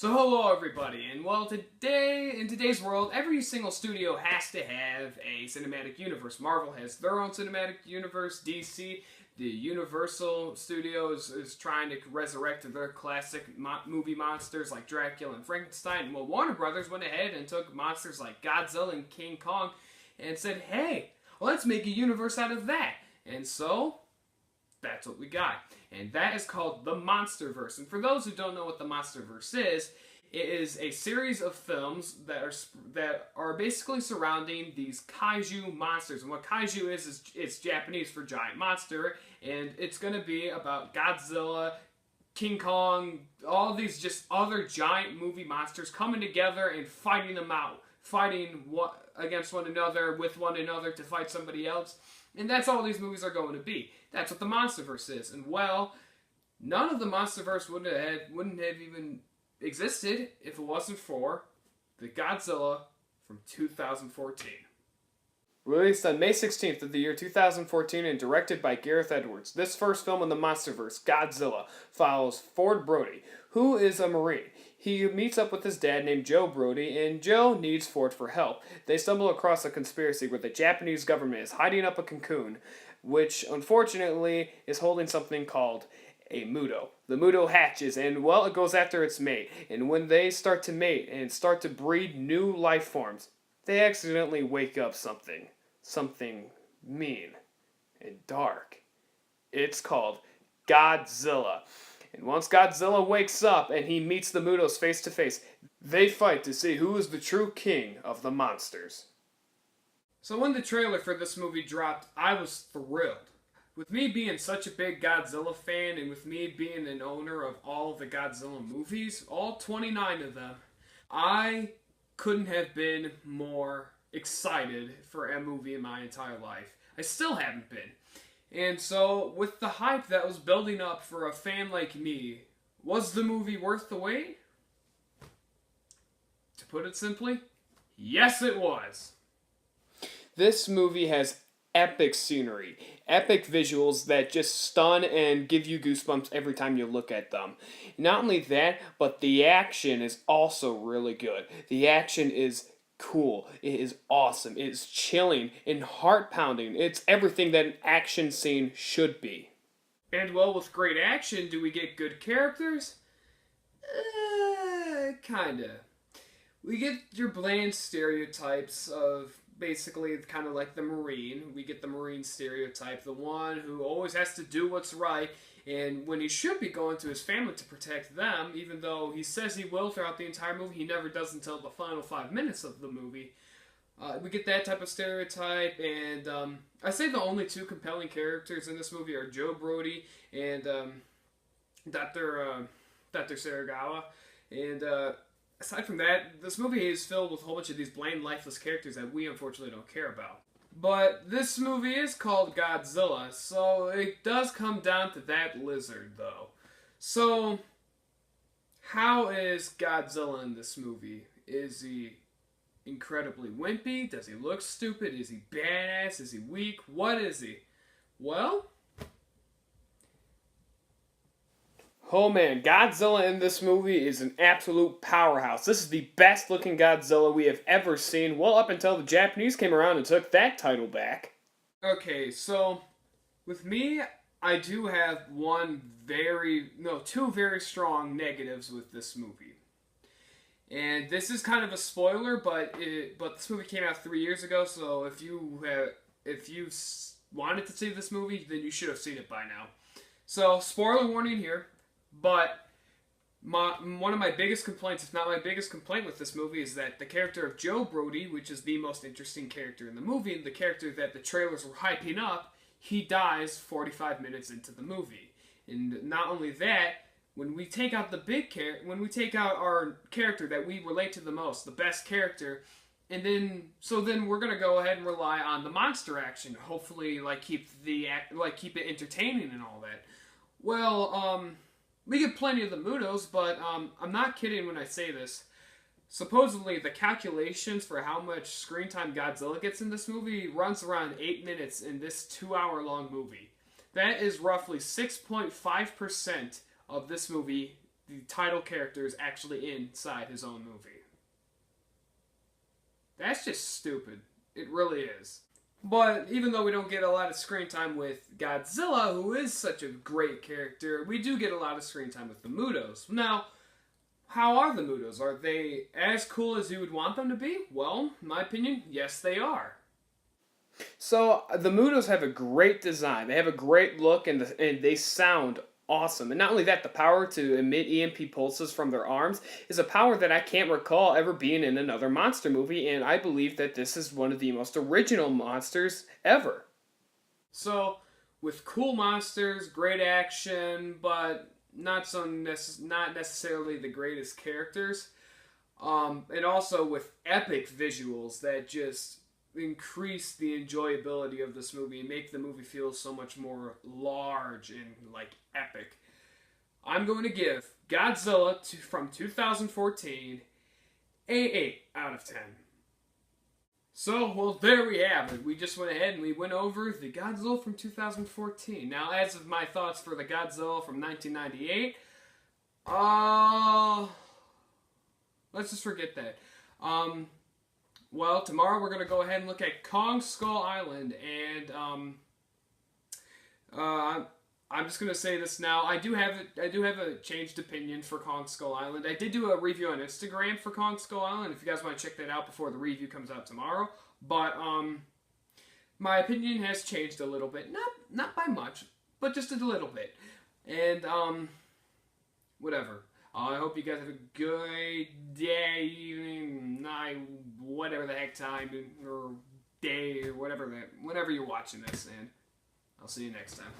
So hello everybody, and well in today's world, every single studio has to have a cinematic universe. Marvel has their own cinematic universe, DC, the Universal Studios is trying to resurrect their classic movie monsters like Dracula and Frankenstein. Well, Warner Brothers went ahead and took monsters like Godzilla and King Kong and said, hey, let's make a universe out of that. And so, that's what we got. And that is called the Monsterverse. And for those who don't know what the Monsterverse is, it is a series of films that are basically surrounding these kaiju monsters. And what kaiju is it's Japanese for giant monster. And it's going to be about Godzilla, King Kong, all these just other giant movie monsters coming together and fighting them out. Fighting against one another, with one another to fight somebody else. And that's all these movies are going to be. That's what the Monsterverse is. And well, none of the Monsterverse wouldn't have even existed if it wasn't for the Godzilla from 2014. Released on May 16th of the year 2014 and directed by Gareth Edwards, this first film in the Monsterverse, Godzilla, follows Ford Brody, who is a Marine. He meets up with his dad named Joe Brody, and Joe needs Ford for help. They stumble across a conspiracy where the Japanese government is hiding up a cocoon, which unfortunately is holding something called a Muto. The Muto hatches, and well, it goes after its mate. And when they start to mate and start to breed new life forms, they accidentally wake up something mean and dark. It's called Godzilla. And once Godzilla wakes up and he meets the Mutos face to face, they fight to see who is the true king of the monsters. So when the trailer for this movie dropped, I was thrilled. With me being such a big Godzilla fan and with me being an owner of all of the Godzilla movies, all 29 of them, I couldn't have been more excited for a movie in my entire life. I still haven't been. And so, with the hype that was building up for a fan like me, was the movie worth the wait? To put it simply, yes it was. This movie has epic scenery, epic visuals that just stun and give you goosebumps every time you look at them. Not only that, but the action is also really good. The action is cool. It is awesome. It is chilling and heart-pounding. It's everything that an action scene should be. And well, with great action, do we get good characters? Kinda. We get your bland stereotypes of basically kind of like the Marine. We get the Marine stereotype, the one who always has to do what's right, and when he should be going to his family to protect them, even though he says he will throughout the entire movie, he never does until the final 5 minutes of the movie. We get that type of stereotype, and I say the only two compelling characters in this movie are Joe Brody and Dr. Saragawa. And aside from that, this movie is filled with a whole bunch of these bland, lifeless characters that we unfortunately don't care about. But this movie is called Godzilla, so it does come down to that lizard, though. So, how is Godzilla in this movie? Is he incredibly wimpy? Does he look stupid? Is he badass? Is he weak? What is he? Well, oh man, Godzilla in this movie is an absolute powerhouse. This is the best looking Godzilla we have ever seen, well up until the Japanese came around and took that title back. Okay, so with me, I do have two very strong negatives with this movie. And this is kind of a spoiler, but this movie came out 3 years ago, so if you wanted to see this movie, then you should have seen it by now. So, spoiler warning here. But one of my biggest complaints, if not my biggest complaint with this movie, is that the character of Joe Brody, which is the most interesting character in the movie, and the character that the trailers were hyping up, he dies 45 minutes into the movie. And not only that, when we take out our character that we relate to the most, the best character, and then we're gonna go ahead and rely on the monster action, hopefully keep it entertaining and all that. Well, we get plenty of the Mutos, but I'm not kidding when I say this. Supposedly, the calculations for how much screen time Godzilla gets in this movie runs around 8 minutes in this 2-hour-long movie. That is roughly 6.5% of this movie the title character is actually inside his own movie. That's just stupid. It really is. But even though we don't get a lot of screen time with Godzilla, who is such a great character, we do get a lot of screen time with the Mutos. Now, how are the Mutos? Are they as cool as you would want them to be? Well, in my opinion, yes they are. So, the Mutos have a great design. They have a great look, and they sound awesome. And not only that, the power to emit EMP pulses from their arms is a power that I can't recall ever being in another monster movie, and I believe that this is one of the most original monsters ever. So, with cool monsters, great action, but not necessarily the greatest characters, and also with epic visuals that just increase the enjoyability of this movie and make the movie feel so much more large and like epic. I'm going to give Godzilla from 2014 a 8 out of 10. So, well, there we have it. We just went ahead and we went over the Godzilla from 2014. Now, as of my thoughts for the Godzilla from 1998, let's just forget that. Well, tomorrow we're going to go ahead and look at Kong Skull Island, and I'm just going to say this now. I do have a changed opinion for Kong Skull Island. I did do a review on Instagram for Kong Skull Island, if you guys want to check that out before the review comes out tomorrow. But my opinion has changed a little bit. Not by much, but just a little bit. And whatever. I hope you guys have a good day, evening, night, whatever the heck time, or day, or whenever you're watching this, and I'll see you next time.